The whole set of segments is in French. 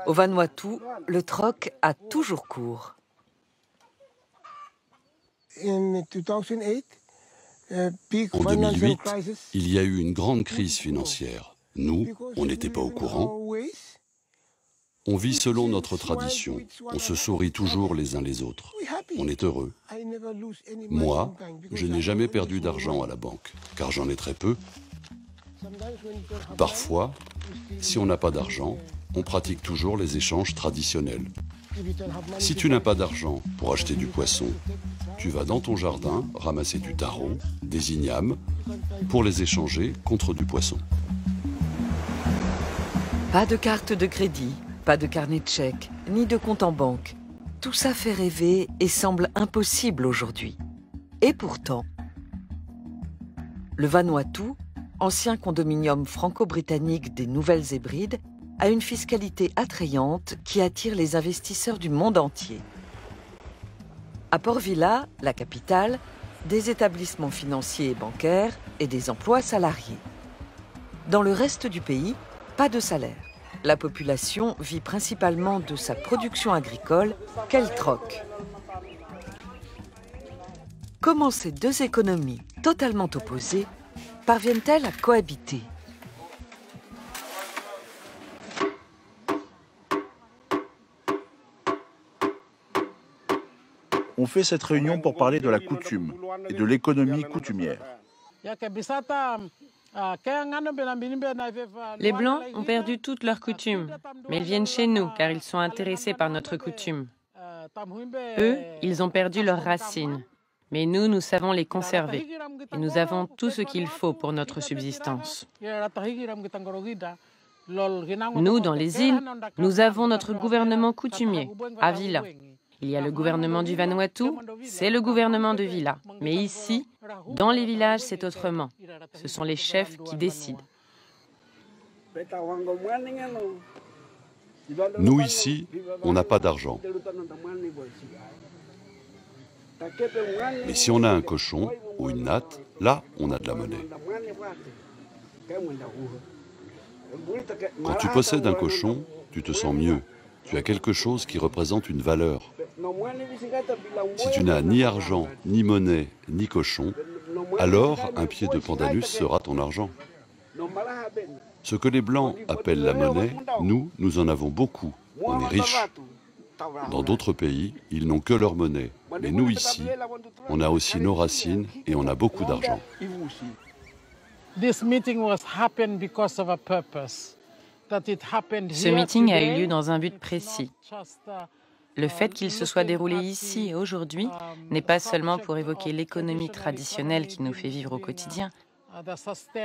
Au Vanuatu, le troc a toujours cours. En 2008, il y a eu une grande crise financière. Nous, on n'était pas au courant. On vit selon notre tradition. On se sourit toujours les uns les autres. On est heureux. Moi, je n'ai jamais perdu d'argent à la banque, car j'en ai très peu. Parfois, si on n'a pas d'argent, on pratique toujours les échanges traditionnels. Si tu n'as pas d'argent pour acheter du poisson, tu vas dans ton jardin ramasser du taro, des ignames, pour les échanger contre du poisson. Pas de carte de crédit, pas de carnet de chèques, ni de compte en banque. Tout ça fait rêver et semble impossible aujourd'hui. Et pourtant, le Vanuatu, ancien condominium franco-britannique des Nouvelles Hébrides, a une fiscalité attrayante qui attire les investisseurs du monde entier. À Port Vila, la capitale, des établissements financiers et bancaires et des emplois salariés. Dans le reste du pays, pas de salaire. La population vit principalement de sa production agricole qu'elle troque. Comment ces deux économies totalement opposées parviennent-elles à cohabiter ? On fait cette réunion pour parler de la coutume et de l'économie coutumière. Les Blancs ont perdu toutes leurs coutumes, mais ils viennent chez nous car ils sont intéressés par notre coutume. Eux, ils ont perdu leurs racines, mais nous, nous savons les conserver et nous avons tout ce qu'il faut pour notre subsistance. Nous, dans les îles, nous avons notre gouvernement coutumier, à Vila. Il y a le gouvernement du Vanuatu, c'est le gouvernement de Vila. Mais ici, dans les villages, c'est autrement. Ce sont les chefs qui décident. Nous, ici, on n'a pas d'argent. Mais si on a un cochon ou une natte, là, on a de la monnaie. Quand tu possèdes un cochon, tu te sens mieux. Tu as quelque chose qui représente une valeur. Si tu n'as ni argent, ni monnaie, ni cochon, alors un pied de pandanus sera ton argent. Ce que les Blancs appellent la monnaie, nous en avons beaucoup. On est riches. Dans d'autres pays, ils n'ont que leur monnaie. Mais nous, ici, on a aussi nos racines et on a beaucoup d'argent. Ce meeting a eu lieu dans un but précis. Le fait qu'il se soit déroulé ici, aujourd'hui, n'est pas seulement pour évoquer l'économie traditionnelle qui nous fait vivre au quotidien,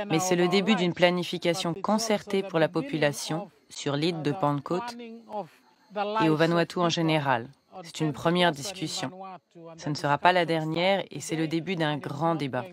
mais c'est le début d'une planification concertée pour la population sur l'île de Pentecôte et au Vanuatu en général. C'est une première discussion. Ce ne sera pas la dernière et c'est le début d'un grand débat.